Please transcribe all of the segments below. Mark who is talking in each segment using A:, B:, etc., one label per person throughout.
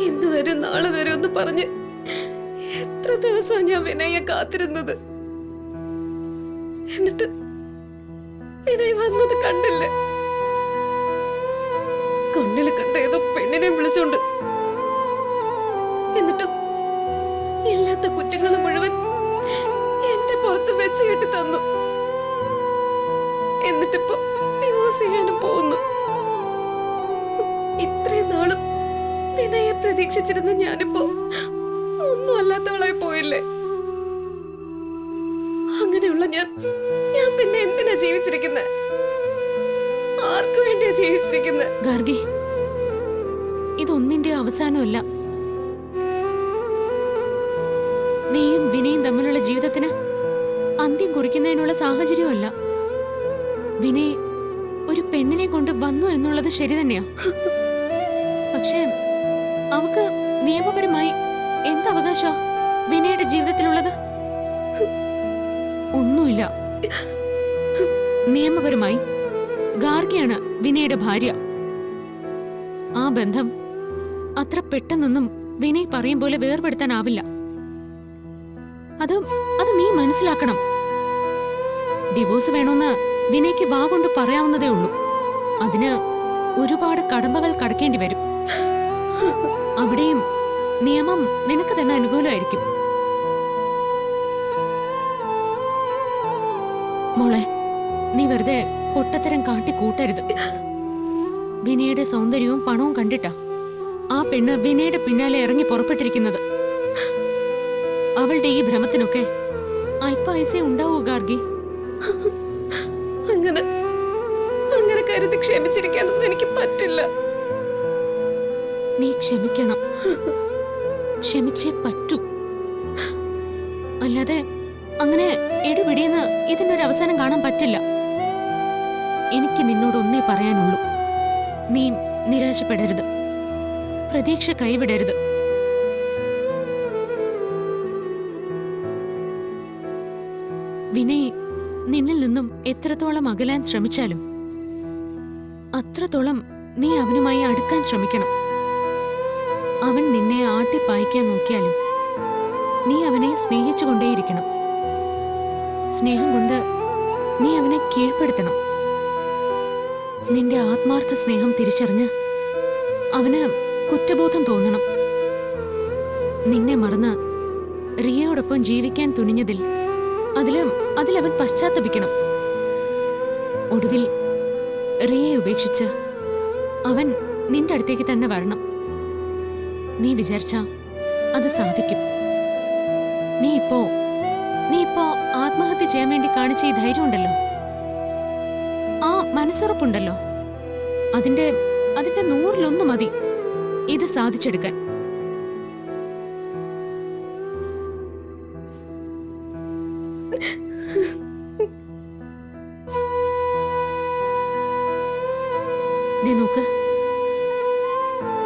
A: ഇന്ന് വരും നാളെ വരും എന്ന് പറഞ്ഞ് എത്ര ദിവസമാണ് ഞാൻ വിനയെ കാത്തിരുന്നത്. എന്നിട്ട് വിനയ് വന്നത് കണ്ടില്ലേ? കണ്ണിൽ കണ്ട ഏതോ പെണ്ണിനെ വിളിച്ചോണ്ട്, എന്നിട്ടോ ഇല്ലാത്ത കുറ്റങ്ങൾ മുഴുവൻ എന്റെ പുറത്ത് വെച്ച് കെട്ടി തന്നു. എന്നിട്ടിപ്പോ ഡിവോഴ്സ് ചെയ്യാനും പോകുന്നു. ഇത്രയും നാളും വിനയെ പ്രതീക്ഷിച്ചിരുന്ന ഞാനിപ്പോ ഒന്നും അല്ലാത്തവളായി പോയില്ലേ? അങ്ങനെയുള്ള ഞാൻ പിന്നെ എന്തിനാ ജീവിച്ചിരിക്കുന്നത്? ആർക്കു വേണ്ടിയാ ജീവിച്ചിരിക്കുന്നത്?
B: ഗാർഗി, ഇതൊന്നിന്റെ അവസാനമല്ല. നീയും വിനയും തമ്മിലുള്ള ജീവിതത്തിന് അന്ത്യം കുറിക്കുന്നതിനുള്ള സാഹചര്യമല്ല. വിനയ് ഒരു പെണ്ണിനെ കൊണ്ട് വന്നു എന്നുള്ളത് ശരി തന്നെയാ. പക്ഷേ അവക്ക് നിയമപരമായി എന്ത് അവകാശമാ വിനയുടെ ജീവിതത്തിലുള്ളത്? ഒന്നുമില്ല. നിയമപരമായി ഗാർഗിയാണ് വിനയുടെ ഭാര്യ. ആ ബന്ധം അത്ര പെട്ടെന്നൊന്നും വിനയ് പറയും പോലെ വേർപെടുത്താനാവില്ല. അത് നീ മനസ്സിലാക്കണം. ഡിവോഴ്സ് വേണമെന്ന് വിനയ്ക്ക് വാ കൊണ്ട് പറയാവുന്നതേ ഉള്ളൂ. അതിന് ഒരുപാട് കടമ്പകൾ കടക്കേണ്ടി വരും. അവിടെയും നിയമം നിനക്ക് തന്നെ അനുകൂലമായിരിക്കും. മോളെ, നീ വെറുതെ പൊട്ടത്തരം കാട്ടിക്കൂട്ടരുത്. വിനയുടെ സൗന്ദര്യവും പണവും കണ്ടിട്ടാ ആ പെണ്ണ് വിനയുടെ പിന്നാലെ ഇറങ്ങി പുറപ്പെട്ടിരിക്കുന്നത്. അവളുടെ ഈ ഭ്രമത്തിനൊക്കെ അല്പായുസേ ഉണ്ടാവൂ ഗാർഗി.
A: അങ്ങനെ കരുതി ക്ഷമിച്ചിരിക്കാനൊന്നും എനിക്ക് പറ്റില്ല.
B: നീ ക്ഷമിക്കണം. ക്ഷമിച്ചേ പറ്റൂ. അല്ലാതെ അങ്ങനെ എടുപിടിയെന്ന് ഇതിനൊരു അവസാനം കാണാൻ പറ്റില്ല. എനിക്ക് നിന്നോട് ഒന്നേ പറയാനുള്ളൂ. നീ നിരാശപ്പെടരുത്, പ്രതീക്ഷ കൈവിടരുത്. വിനയ് നിന്നിൽ നിന്നും എത്രത്തോളം അകലാൻ ശ്രമിച്ചാലും അത്രത്തോളം നീ അവനുമായി അടുക്കാൻ ശ്രമിക്കണം. അവൻ നിന്നെ ആട്ടിപ്പായിക്കാൻ നോക്കിയാലും നീ അവനെ സ്നേഹിച്ചുകൊണ്ടേയിരിക്കണം. സ്നേഹം കൊണ്ട് നീ അവനെ കീഴ്പ്പെടുത്തണം. നിന്റെ ആത്മാർത്ഥ സ്നേഹം തിരിച്ചറിഞ്ഞ് അവന് കുറ്റബോധം തോന്നണം. നിന്നെ മറന്ന് റിയയോടൊപ്പം ജീവിക്കാൻ തുനിഞ്ഞതിൽ അതിലവൻ പശ്ചാത്തപിക്കണം. ഒടുവിൽ റിയയെ ഉപേക്ഷിച്ച് അവൻ നിന്റെ അടുത്തേക്ക് തന്നെ വരണം. നീ വിചാരിച്ചാ അത് സാധിക്കും. നീ ഇപ്പോ ആത്മഹത്യ ചെയ്യാൻ വേണ്ടി കാണിച്ച ഈ ധൈര്യമുണ്ടല്ലോ, ആ മനസ്സുറപ്പുണ്ടല്ലോ, അതിന്റെ 100-1 മതി ഇത് സാധിച്ചെടുക്കാൻ. നോക്ക്,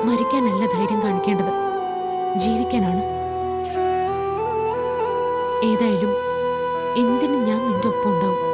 B: മരിക്കാനല്ല ധൈര്യം കാണിക്കേണ്ടത്, ജീവിക്കാനാണ്. ഏതായാലും എന്തിനും ഞാൻ നിന്റെ ഒപ്പം ഉണ്ടാവും.